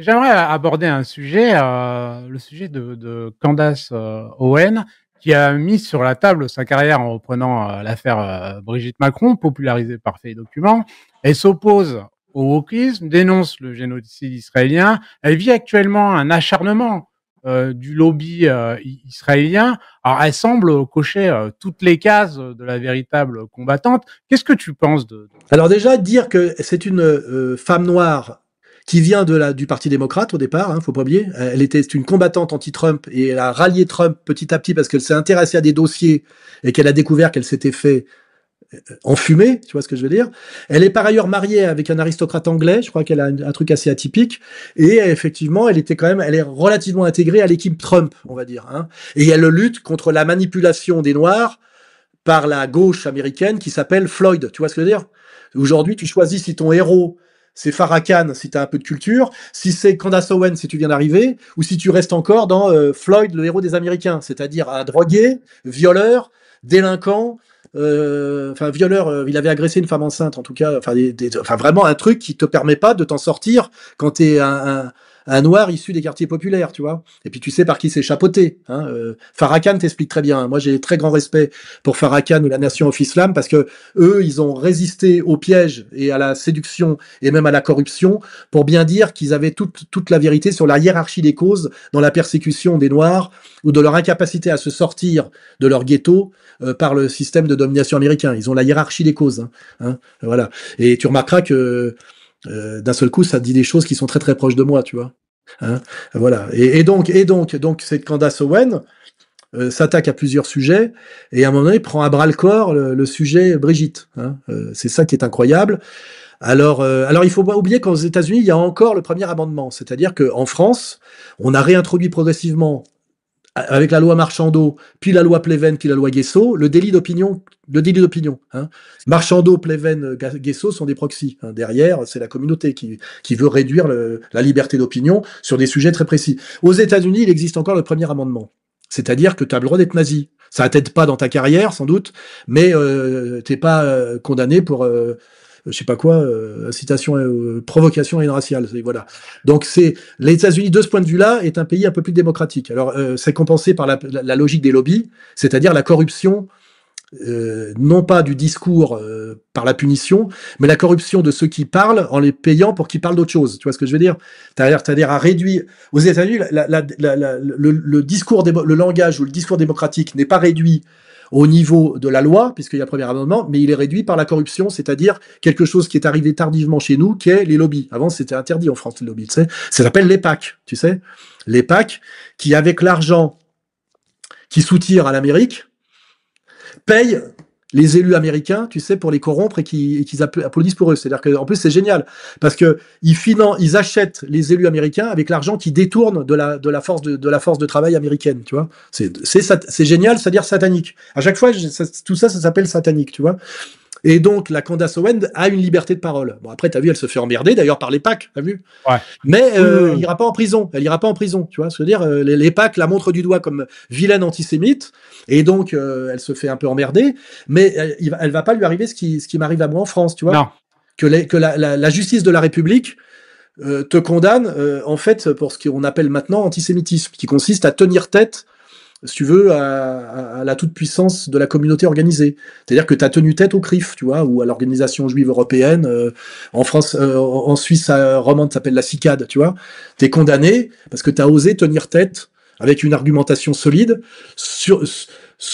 j'aimerais aborder un sujet, le sujet de Candace Owen, qui a mis sur la table sa carrière en reprenant l'affaire Brigitte Macron, popularisée par Fait et Documents. Elle s'oppose au wokisme, dénonce le génocide israélien. Elle vit actuellement un acharnement du lobby israélien. Alors, elle semble cocher toutes les cases de la véritable combattante. Qu'est-ce que tu penses de... Alors déjà, dire que c'est une femme noire qui vient du Parti démocrate au départ, faut pas oublier. Elle était une combattante anti-Trump et elle a rallié Trump petit à petit parce qu'elle s'est intéressée à des dossiers et qu'elle a découvert qu'elle s'était fait enfumer, tu vois ce que je veux dire. Elle est par ailleurs mariée avec un aristocrate anglais, je crois qu'elle a un truc assez atypique, et effectivement, elle est relativement intégrée à l'équipe Trump, on va dire. Et elle lutte contre la manipulation des Noirs par la gauche américaine qui s'appelle Floyd, tu vois ce que je veux dire. Aujourd'hui, tu choisis si ton héros c'est Farrakhan si tu as un peu de culture, si c'est Candace Owen si tu viens d'arriver, ou si tu restes encore dans Floyd, le héros des Américains, c'est-à-dire un drogué, violeur, délinquant, violeur, il avait agressé une femme enceinte, en tout cas, vraiment un truc qui te permet pas de t'en sortir quand t'es un noir issu des quartiers populaires, tu vois. Et puis tu sais par qui c'est chapeauté. Farrakhan t'explique très bien. Moi, j'ai très grand respect pour Farrakhan ou la Nation of Islam parce que eux, ils ont résisté au piège et à la séduction et même à la corruption pour bien dire qu'ils avaient toute la vérité sur la hiérarchie des causes dans la persécution des Noirs ou de leur incapacité à se sortir de leur ghetto par le système de domination américain. Ils ont la hiérarchie des causes. Voilà. Et tu remarqueras que d'un seul coup, ça dit des choses qui sont très très proches de moi, tu vois. Voilà. Et donc, cette Candace Owen s'attaque à plusieurs sujets et à un moment donné prend à bras le corps le sujet Brigitte. C'est ça qui est incroyable. Alors, il faut pas oublier qu'aux États-Unis, il y a encore le premier amendement, c'est-à-dire qu'en France, on a réintroduit progressivement avec la loi Marchandeau, puis la loi Pleven, puis la loi Guesso, le délit d'opinion. Marchandeau, Pleven, Guesso sont des proxys. Derrière, c'est la communauté qui veut réduire la liberté d'opinion sur des sujets très précis. Aux États-Unis, il existe encore le premier amendement. C'est-à-dire que tu as le droit d'être nazi. Ça t'aide pas dans ta carrière, sans doute, mais t'es pas condamné pour... je sais pas quoi, incitation, provocation à une raciale, voilà. Donc les États-Unis de ce point de vue-là est un pays un peu plus démocratique. Alors c'est compensé par la logique des lobbies, c'est-à-dire la corruption, non pas du discours par la punition, mais la corruption de ceux qui parlent en les payant pour qu'ils parlent d'autre chose. Tu vois ce que je veux dire ? C'est-à-dire à réduire. Aux États-Unis, le discours, le langage ou le discours démocratique n'est pas réduit au niveau de la loi, puisqu'il y a le premier amendement, mais il est réduit par la corruption, c'est-à-dire quelque chose qui est arrivé tardivement chez nous, qui est les lobbies. Avant, c'était interdit en France, les lobbies, tu sais. Ça s'appelle les PAC, tu sais. Les PAC, qui, avec l'argent qui soutire à l'Amérique, payent les élus américains, tu sais, pour les corrompre et qu'ils applaudissent pour eux. C'est-à-dire qu'en plus, c'est génial, parce que ils achètent les élus américains avec l'argent qu'ils détournent de la force de travail américaine, tu vois. C'est génial, c'est-à-dire satanique. À chaque fois, tout ça s'appelle satanique, tu vois. Et donc, la Candace Owen a une liberté de parole. Bon, après, t'as vu, elle se fait emmerder, d'ailleurs, par les PAC, t'as vu ? Ouais. Mais elle ira pas en prison. Elle ira pas en prison, tu vois. Je veux dire, les PAC la montrent du doigt comme vilaine antisémite, et donc, elle se fait un peu emmerder, mais elle va pas lui arriver ce qui m'arrive à moi en France, tu vois. Non. Que la justice de la République te condamne, en fait, pour ce qu'on appelle maintenant antisémitisme, qui consiste à tenir tête, si tu veux, à la toute-puissance de la communauté organisée. C'est-à-dire que tu as tenu tête au CRIF, tu vois, ou à l'organisation juive européenne. En France, en Suisse romande, ça s'appelle la CICAD, tu vois. Tu es condamné parce que tu as osé tenir tête avec une argumentation solide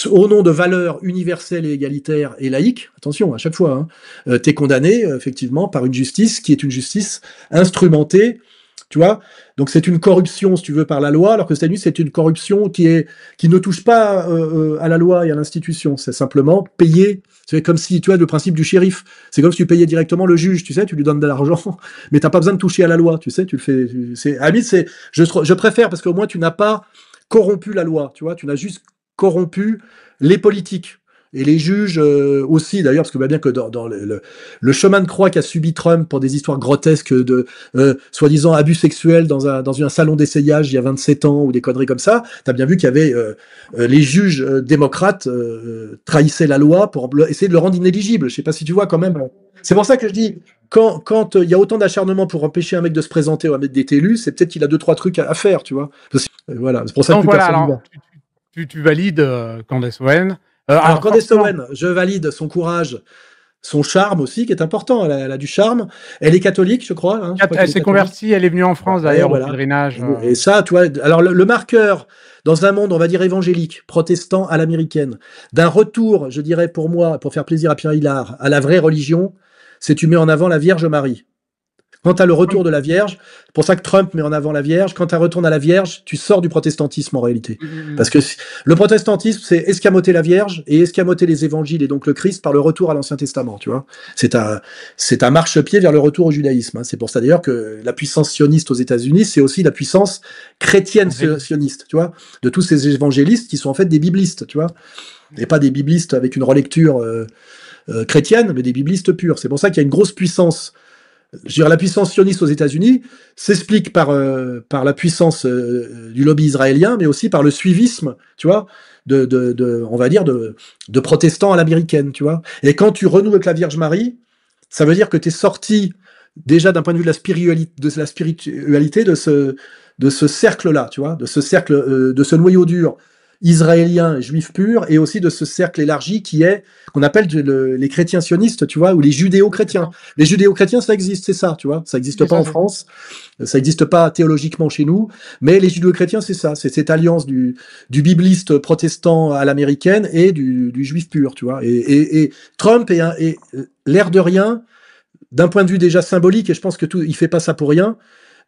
au nom de valeurs universelles et égalitaires et laïques. Attention, à chaque fois, tu es condamné, effectivement, par une justice qui est une justice instrumentée. Tu vois, donc c'est une corruption, si tu veux, par la loi, alors que c'est une corruption qui ne touche pas à la loi et à l'institution. C'est simplement payer. C'est comme si, tu vois, le principe du shérif. C'est comme si tu payais directement le juge, tu sais, tu lui donnes de l'argent, mais t'as pas besoin de toucher à la loi, tu sais, tu le fais. Je préfère parce qu'au moins tu n'as pas corrompu la loi, tu vois, tu n'as juste corrompu les politiques. et les juges aussi, d'ailleurs, parce que bien que dans le chemin de croix qu'a subi Trump pour des histoires grotesques de soi-disant abus sexuels dans un salon d'essayage il y a 27 ans ou des conneries comme ça, t'as bien vu qu'il y avait les juges démocrates trahissaient la loi pour essayer de le rendre inéligible. Je sais pas si tu vois quand même. C'est pour ça que je dis, quand il y a autant d'acharnement pour empêcher un mec de se présenter ou un mec d'être élu, c'est peut-être qu'il a 2-3 trucs à faire, tu vois. Voilà, c'est pour ça que Donc plus voilà, personne n'y va. alors tu valides Candace Owen. Alors Candace forcément, Owen, je valide son courage, son charme aussi, qui est important. Elle a du charme. Elle est catholique, je crois. Hein, je crois qu'elle elle est s'est catholique. convertie, elle est venue en France Ouais, d'ailleurs au voilà. pèlerinage. Et ça, tu vois, alors le marqueur dans un monde, on va dire évangélique, protestant à l'américaine, d'un retour, je dirais pour moi, pour faire plaisir à Pierre Hillard, à la vraie religion, c'est tu mets en avant la Vierge Marie. Quand tu as le retour de la Vierge, c'est pour ça que Trump met en avant la Vierge, quand tu retournes à la Vierge, tu sors du protestantisme en réalité. Parce que le protestantisme, c'est escamoter la Vierge et escamoter les évangiles et donc le Christ par le retour à l'Ancien Testament, tu vois. C'est un marchepied vers le retour au judaïsme. Hein. C'est pour ça d'ailleurs que la puissance sioniste aux États-Unis, c'est aussi la puissance chrétienne sioniste, tu vois, de tous ces évangélistes qui sont en fait des biblistes, tu vois, et pas des biblistes avec une relecture chrétienne, mais des biblistes purs. C'est pour ça qu'il y a une grosse puissance. Je dirais, la puissance sioniste aux États-Unis s'explique par la puissance du lobby israélien, mais aussi par le suivisme, tu vois, on va dire de protestants à l'américaine, tu vois. Et quand tu renoues avec la Vierge Marie, ça veut dire que tu es sorti déjà d'un point de vue de la spiritualité de ce cercle-là, tu vois, de ce cercle, de ce noyau dur israélien, juif pur, et aussi de ce cercle élargi qui est, qu'on appelle les chrétiens sionistes, tu vois, ou les judéo-chrétiens. Les judéo-chrétiens, ça existe, c'est ça, tu vois, ça n'existe pas en France, ça n'existe pas théologiquement chez nous, mais les judéo-chrétiens, c'est ça, c'est cette alliance du bibliste protestant à l'américaine et du juif pur, tu vois. Et Trump est l'air de rien, d'un point de vue déjà symbolique, et je pense que il fait pas ça pour rien,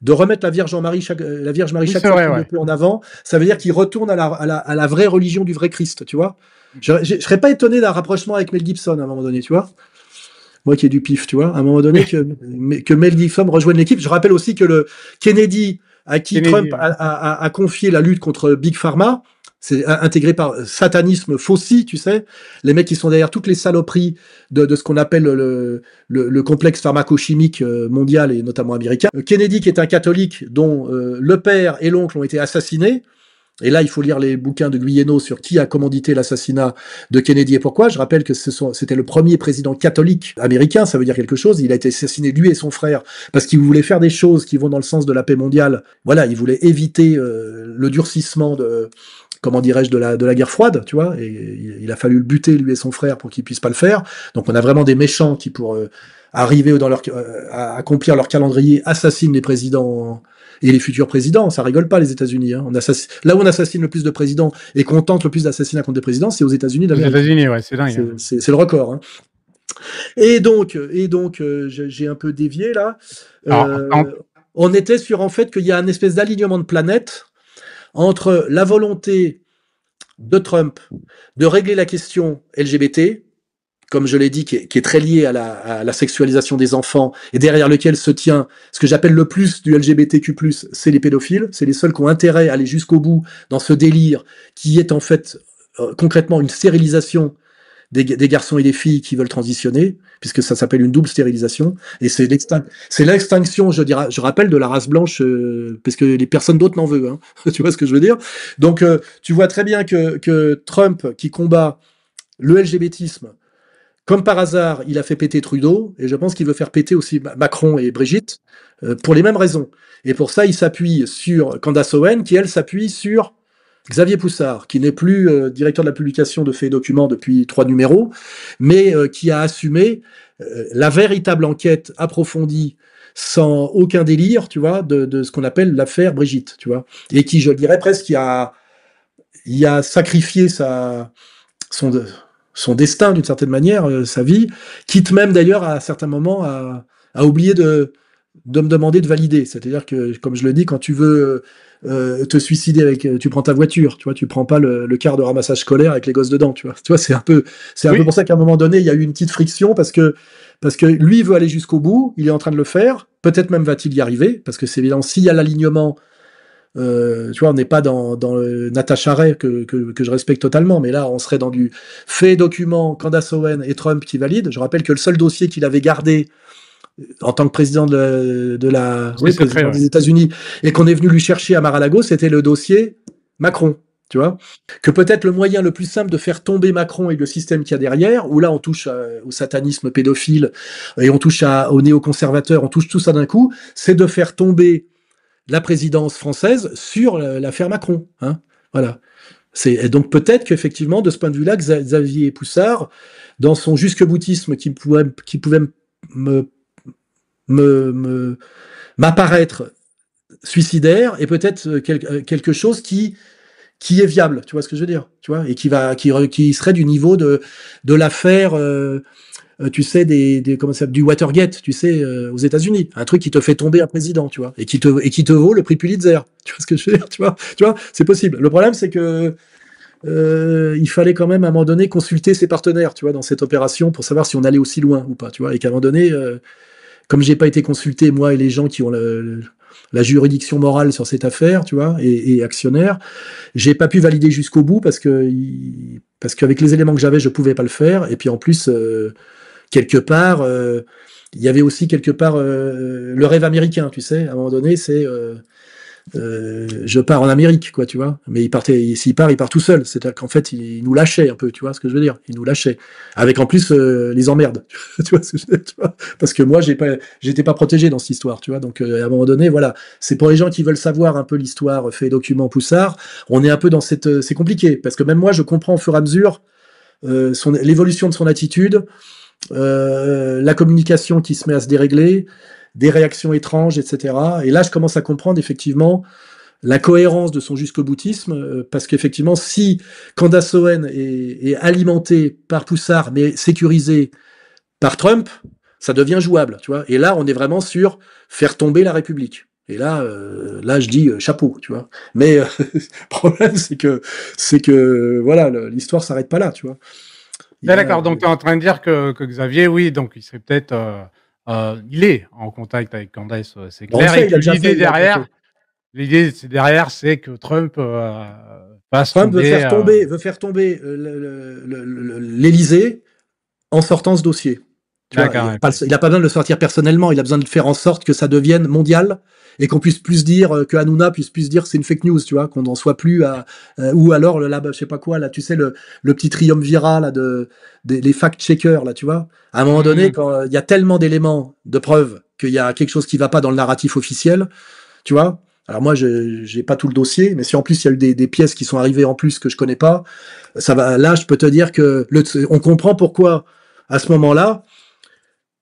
de remettre la Vierge Marie chaque fois qu'il le peut en avant, ça veut dire qu'il retourne à la vraie religion du vrai Christ, tu vois. Je serais pas étonné d'un rapprochement avec Mel Gibson à un moment donné, tu vois. Moi qui ai du pif, tu vois, à un moment donné que Mel Gibson rejoigne l'équipe. Je rappelle aussi que le Kennedy, à qui Trump a confié la lutte contre Big Pharma, c'est intégré par satanisme fauci, tu sais, les mecs qui sont derrière toutes les saloperies de ce qu'on appelle le complexe pharmacochimique mondial et notamment américain. Kennedy, qui est un catholique dont le père et l'oncle ont été assassinés. Et là, il faut lire les bouquins de Guilléneau sur qui a commandité l'assassinat de Kennedy et pourquoi. Je rappelle que c'était le premier président catholique américain, ça veut dire quelque chose. Il a été assassiné, lui et son frère, parce qu'il voulait faire des choses qui vont dans le sens de la paix mondiale. Voilà, il voulait éviter le durcissement comment dirais-je, de la guerre froide, tu vois, et il a fallu le buter, lui et son frère, pour qu'ils puissent pas le faire. Donc on a vraiment des méchants qui, pour arriver à accomplir leur calendrier, assassinent les présidents et les futurs présidents. Ça rigole pas, les États-Unis. Hein. Là où on assassine le plus de présidents et qu'on tente le plus d'assassinats contre des présidents, c'est aux États-Unis d'Amérique. Aux États-Unis, ouais, c'est dingue. C'est le record. Hein. Et donc, j'ai un peu dévié là. On était sur en fait qu'il y a un espèce d'alignement de planètes entre la volonté de Trump de régler la question LGBT, comme je l'ai dit, qui est très liée à la sexualisation des enfants, et derrière lequel se tient ce que j'appelle le plus du LGBTQ+, c'est les pédophiles, c'est les seuls qui ont intérêt à aller jusqu'au bout dans ce délire, qui est en fait concrètement une stérilisation des garçons et des filles qui veulent transitionner, puisque ça s'appelle une double stérilisation, et c'est l'extinction, je rappelle, de la race blanche, parce que les personnes d'autres n'en veulent, hein. Tu vois ce que je veux dire? Donc, tu vois très bien que Trump, qui combat le LGBTisme, comme par hasard, il a fait péter Trudeau, et je pense qu'il veut faire péter aussi Macron et Brigitte, pour les mêmes raisons. Et pour ça, il s'appuie sur Candace Owen, qui, elle, s'appuie sur Xavier Poussard, qui n'est plus directeur de la publication de Faits et Documents depuis 3 numéros, mais qui a assumé la véritable enquête approfondie, sans aucun délire, tu vois, de ce qu'on appelle l'affaire Brigitte, tu vois, et qui, je dirais presque, y a sacrifié son destin d'une certaine manière, sa vie, quitte même d'ailleurs à certains moments à oublier de me demander de valider. C'est-à-dire que, comme je le dis, quand tu veux te suicider tu prends ta voiture, tu vois, tu prends pas le car de ramassage scolaire avec les gosses dedans, tu vois, c'est un peu pour ça qu'à un moment donné, il y a eu une petite friction parce que lui veut aller jusqu'au bout, il est en train de le faire, peut-être même va-t-il y arriver, parce que c'est évident, s'il y a l'alignement Tu vois, on n'est pas dans le Natasha Ray que je respecte totalement, mais là, on serait dans du fait document Candace Owen et Trump qui valide. Je rappelle que le seul dossier qu'il avait gardé en tant que président président des États-Unis et qu'on est venu lui chercher à Mar-a-Lago, c'était le dossier Macron. Tu vois, que peut-être le moyen le plus simple de faire tomber Macron et le système qu'il y a derrière, où là on touche au satanisme pédophile et on touche aux néoconservateurs, on touche tout ça d'un coup, c'est de faire tomber la présidence française sur l'affaire Macron. Hein, voilà. Et donc peut-être qu'effectivement, de ce point de vue-là, Xavier Poussard, dans son jusque-boutisme qui pouvait m'apparaître suicidaire, est peut-être quelque chose qui est viable, tu vois ce que je veux dire, tu vois, et qui serait du niveau de l'affaire, tu sais, comment ça, du Watergate, tu sais, aux États-Unis, un truc qui te fait tomber un président, tu vois, et qui te vaut le prix Pulitzer, tu vois ce que je veux dire, tu vois, c'est possible. Le problème, c'est que il fallait quand même à un moment donné consulter ses partenaires, tu vois, dans cette opération pour savoir si on allait aussi loin ou pas, tu vois, et qu'à un moment donné, comme j'ai pas été consulté, moi et les gens qui ont la juridiction morale sur cette affaire, tu vois, et actionnaire, j'ai pas pu valider jusqu'au bout parce qu'avec les éléments que j'avais, je pouvais pas le faire. Et puis en plus, quelque part, il y avait aussi quelque part le rêve américain, tu sais. À un moment donné, c'est je pars en Amérique, quoi, tu vois. Mais s'il part, il part tout seul. C'est-à-dire qu'en fait, il nous lâchait un peu, tu vois ce que je veux dire. Il nous lâchait. Avec en plus les emmerdes, tu vois ce que je veux dire, tu vois. Parce que moi, j'étais pas protégé dans cette histoire, tu vois. Donc, à un moment donné, voilà. C'est pour les gens qui veulent savoir un peu l'histoire fait document Poussard. On est un peu dans c'est compliqué. Parce que même moi, je comprends au fur et à mesure l'évolution de son attitude, la communication qui se met à se dérégler, des réactions étranges, etc. Et là, je commence à comprendre effectivement la cohérence de son jusqu'au-boutisme, parce qu'effectivement, si Candace Owen est alimentée par Poussard, mais sécurisée par Trump, ça devient jouable, tu vois. Et là, on est vraiment sur faire tomber la République. Et là, je dis chapeau, tu vois. Mais le problème, c'est que voilà, l'histoire s'arrête pas là, tu vois. D'accord, donc tu es en train de dire que Xavier, oui, donc il serait peut-être... il est en contact avec Candace, c'est clair. Et que l'idée derrière, c'est que Trump fasse Trump tomber... veut faire tomber l'Élysée en sortant ce dossier. Tu vois, il n'a pas besoin de le sortir personnellement, il a besoin de faire en sorte que ça devienne mondial et qu'on puisse plus dire, que Hanouna puisse plus dire c'est une fake news, tu vois, qu'on n'en soit plus à ou alors je sais pas quoi là, tu sais le petit triumvirat là les fact-checkers là, tu vois. À un moment donné, quand il y a tellement d'éléments de preuves qu'il y a quelque chose qui va pas dans le narratif officiel, tu vois. Alors moi, j'ai pas tout le dossier, mais si en plus il y a eu des pièces qui sont arrivées en plus que je connais pas, ça va. Là, je peux te dire que on comprend pourquoi à ce moment-là.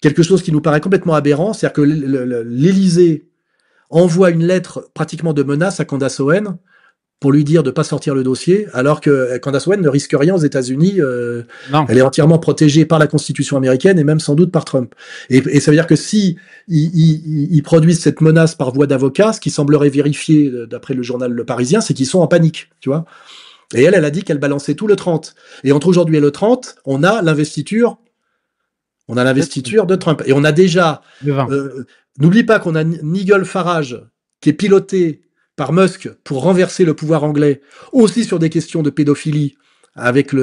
Quelque chose qui nous paraît complètement aberrant, c'est-à-dire que l'Élysée envoie une lettre pratiquement de menace à Candace Owen pour lui dire de ne pas sortir le dossier, alors que Candace Owen ne risque rien aux États-Unis. Elle est entièrement protégée par la Constitution américaine et même sans doute par Trump. Et ça veut dire que si ils produisent cette menace par voie d'avocat, ce qui semblerait vérifié d'après le journal Le Parisien, c'est qu'ils sont en panique, tu vois. Et elle a dit qu'elle balançait tout le 30. Et entre aujourd'hui et le 30, on a l'investiture. On a l'investiture de Trump. Et on a déjà... n'oublie pas qu'on a Nigel Farage, qui est piloté par Musk pour renverser le pouvoir anglais, aussi sur des questions de pédophilie, avec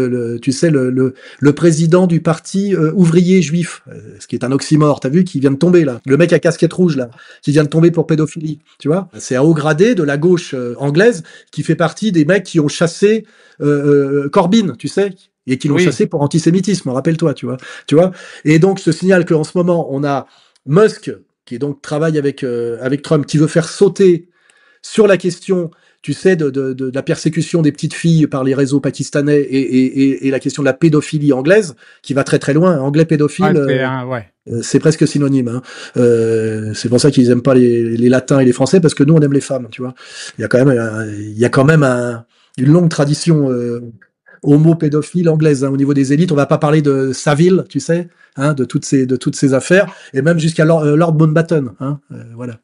tu sais, le président du parti ouvrier juif, ce qui est un oxymore, t'as vu, qui vient de tomber, là. Le mec à casquette rouge, là, qui vient de tomber pour pédophilie, tu vois. C'est un haut gradé de la gauche anglaise, qui fait partie des mecs qui ont chassé Corbyn, tu sais, et qui l'ont chassé pour antisémitisme, rappelle-toi, tu vois. Et donc, ce signal qu'en ce moment, on a Musk, qui donc travaille avec Trump, qui veut faire sauter sur la question, tu sais, de la persécution des petites filles par les réseaux pakistanais et la question de la pédophilie anglaise, qui va très très loin. Anglais pédophile, c'est presque synonyme. Hein. C'est pour ça qu'ils aiment pas les latins et les français, parce que nous, on aime les femmes, tu vois. Il y a quand même une longue tradition homo-pédophile anglaise, hein, au niveau des élites. On va pas parler de Savile, tu sais, hein, de toutes ces affaires, et même jusqu'à Lord Mountbatten, hein, voilà.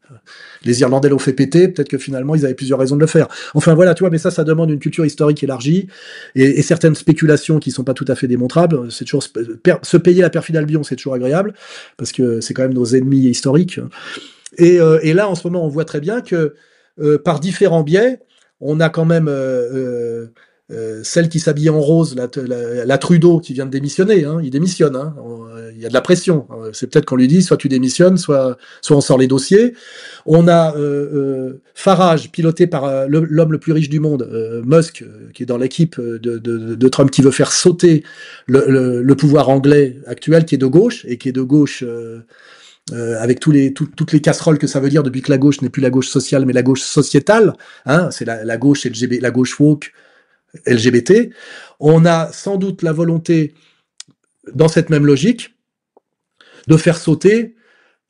Les Irlandais l'ont fait péter, peut-être que finalement ils avaient plusieurs raisons de le faire. Enfin voilà, tu vois, mais ça demande une culture historique élargie, et certaines spéculations qui sont pas tout à fait démontrables. C'est toujours se payer la perfide Albion, c'est toujours agréable, parce que c'est quand même nos ennemis historiques. Et là, en ce moment, on voit très bien que par différents biais, on a quand même celle qui s'habille en rose, la Trudeau, qui vient de démissionner. Hein, il démissionne. Hein, il y a de la pression. C'est peut-être qu'on lui dit soit tu démissionnes, soit on sort les dossiers. On a Farage, piloté par l'homme le plus riche du monde, Musk, qui est dans l'équipe de Trump, qui veut faire sauter le pouvoir anglais actuel, qui est de gauche, et qui est de gauche avec toutes les casseroles que ça veut dire depuis que la gauche n'est plus la gauche sociale, mais la gauche sociétale. Hein, c'est la gauche LGBT, la gauche woke, LGBT. On a sans doute la volonté, dans cette même logique, de faire sauter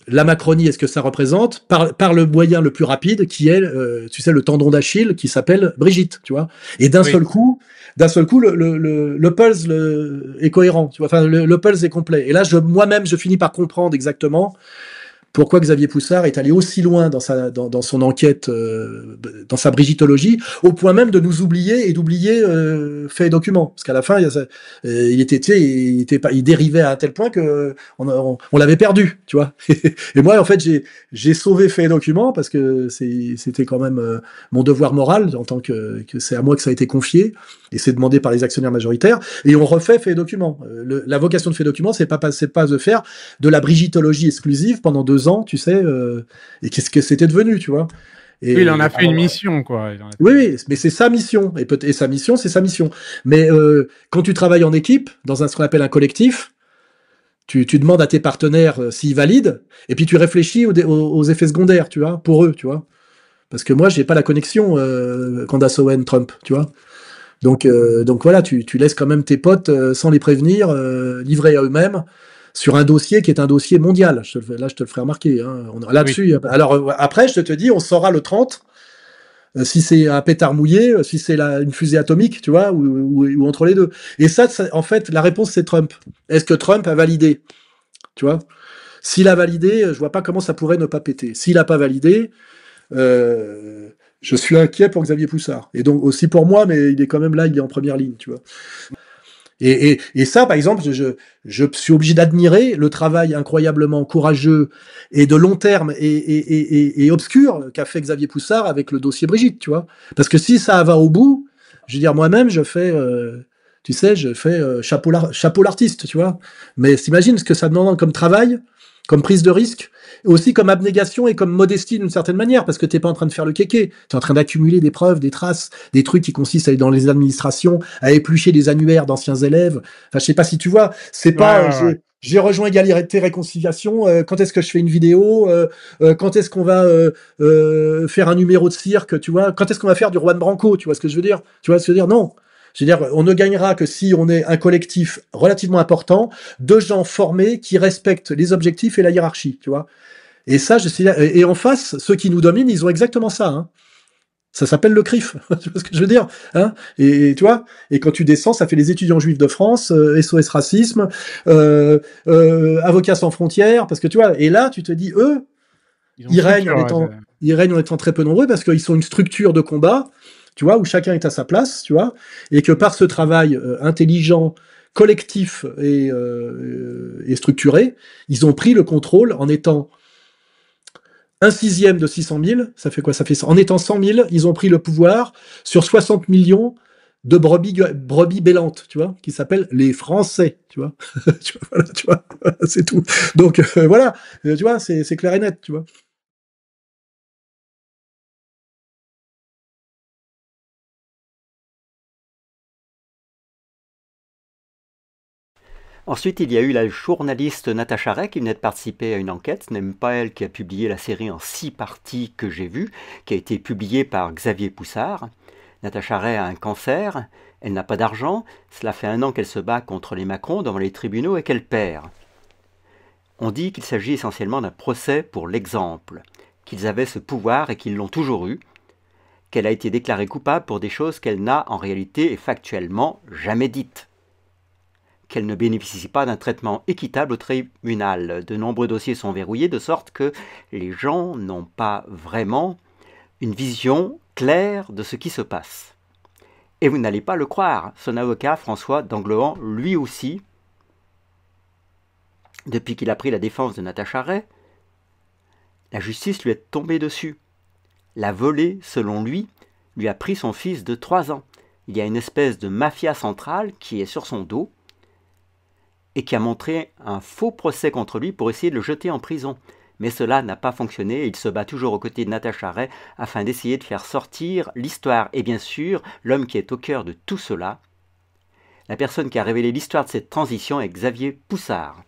la Macronie, est-ce que ça représente, par le moyen le plus rapide, qui est, tu sais, le tendon d'Achille, qui s'appelle Brigitte, tu vois. Et d'un seul coup, le puzzle est cohérent, tu vois. Enfin, le puzzle est complet. Et là, moi-même, je finis par comprendre exactement pourquoi Xavier Poussard est allé aussi loin dans son enquête, dans sa brigitologie, au point même de nous oublier et d'oublier faits et documents. Parce qu'à la fin, il dérivait à un tel point que on l'avait perdu, tu vois. Et moi, en fait, j'ai sauvé faits et documents parce que c'était quand même mon devoir moral en tant que c'est à moi que ça a été confié et c'est demandé par les actionnaires majoritaires. Et on refait faits et documents. La vocation de faits et documents, c'est pas de faire de la brigitologie exclusive pendant 2 ans, tu sais, et qu'est-ce que c'était devenu, tu vois. Et, oui, il en a fait une mission, quoi. Oui, mais c'est sa mission, et sa mission, c'est sa mission. Mais quand tu travailles en équipe, dans ce qu'on appelle un collectif, tu demandes à tes partenaires s'ils valident, et puis tu réfléchis aux effets secondaires, tu vois, pour eux, tu vois. Parce que moi, j'ai pas la connexion Candace Owen-Trump, tu vois. Donc voilà, tu laisses quand même tes potes sans les prévenir, livrés à eux-mêmes, sur un dossier qui est un dossier mondial. Je te le ferai remarquer. Hein. Là-dessus. Oui. Alors après, je te dis, on saura le 30 si c'est un pétard mouillé, si c'est une fusée atomique, tu vois, ou entre les deux. Et ça, en fait, la réponse c'est Trump. Est-ce que Trump a validé, tu vois? S'il a validé, je vois pas comment ça pourrait ne pas péter. S'il a pas validé, je suis inquiet pour Xavier Poussard. Et donc aussi pour moi, mais il est quand même là, il est en première ligne, tu vois. Et ça, par exemple, je suis obligé d'admirer le travail incroyablement courageux et de long terme et obscur qu'a fait Xavier Poussard avec le dossier Brigitte, tu vois. Parce que si ça va au bout, je veux dire, moi-même, je fais chapeau l'artiste, tu vois. Mais t'imagines ce que ça demande comme travail, comme prise de risque, aussi comme abnégation et comme modestie d'une certaine manière, parce que t'es pas en train de faire le kéké, t'es en train d'accumuler des preuves, des traces, des trucs qui consistent à aller dans les administrations, à éplucher des annuaires d'anciens élèves. Enfin, je sais pas si tu vois, c'est pas... J'ai rejoint Égalité Réconciliation. Quand est-ce que je fais une vidéo quand est-ce qu'on va faire un numéro de cirque, tu vois? Quand est-ce qu'on va faire du Juan Branco, tu vois ce que je veux dire? Tu vois ce que je veux dire? Non. Je veux dire, on ne gagnera que si on est un collectif relativement important de gens formés qui respectent les objectifs et la hiérarchie, tu vois. Et ça, et en face, ceux qui nous dominent, ils ont exactement ça. Hein. Ça s'appelle le CRIF, tu vois ce que je veux dire, hein, et tu vois, et quand tu descends, ça fait les étudiants juifs de France, SOS Racisme, Avocats sans frontières, parce que tu vois, et là, tu te dis, eux, ils règnent en étant très peu nombreux, parce qu'ils sont une structure de combat, tu vois, où chacun est à sa place, tu vois, et que par ce travail intelligent, collectif et structuré, ils ont pris le contrôle en étant un sixième de 600 000, ça fait quoi? Ça fait, en étant 100 000, ils ont pris le pouvoir sur 60 millions de brebis bêlantes, tu vois, qui s'appellent les Français, tu vois. tu vois, c'est tout. Donc voilà, tu vois, c'est clair et net, tu vois. Ensuite, il y a eu la journaliste Natacha Ray qui venait de participer à une enquête. Ce n'est même pas elle qui a publié la série en 6 parties que j'ai vue, qui a été publiée par Xavier Poussard. Natacha Ray a un cancer, elle n'a pas d'argent, cela fait 1 an qu'elle se bat contre les Macron devant les tribunaux et qu'elle perd. On dit qu'il s'agit essentiellement d'un procès pour l'exemple, qu'ils avaient ce pouvoir et qu'ils l'ont toujours eu, qu'elle a été déclarée coupable pour des choses qu'elle n'a en réalité et factuellement jamais dites, qu'elle ne bénéficie pas d'un traitement équitable au tribunal. De nombreux dossiers sont verrouillés de sorte que les gens n'ont pas vraiment une vision claire de ce qui se passe. Et vous n'allez pas le croire, son avocat François d'Angloan, lui aussi, depuis qu'il a pris la défense de Natacha Ray, la justice lui est tombée dessus. La volée, selon lui a pris son fils de 3 ans. Il y a une espèce de mafia centrale qui est sur son dos et qui a montré un faux procès contre lui pour essayer de le jeter en prison. Mais cela n'a pas fonctionné et il se bat toujours aux côtés de Natacha Ray afin d'essayer de faire sortir l'histoire. Et bien sûr, l'homme qui est au cœur de tout cela, la personne qui a révélé l'histoire de cette transition est Xavier Poussard.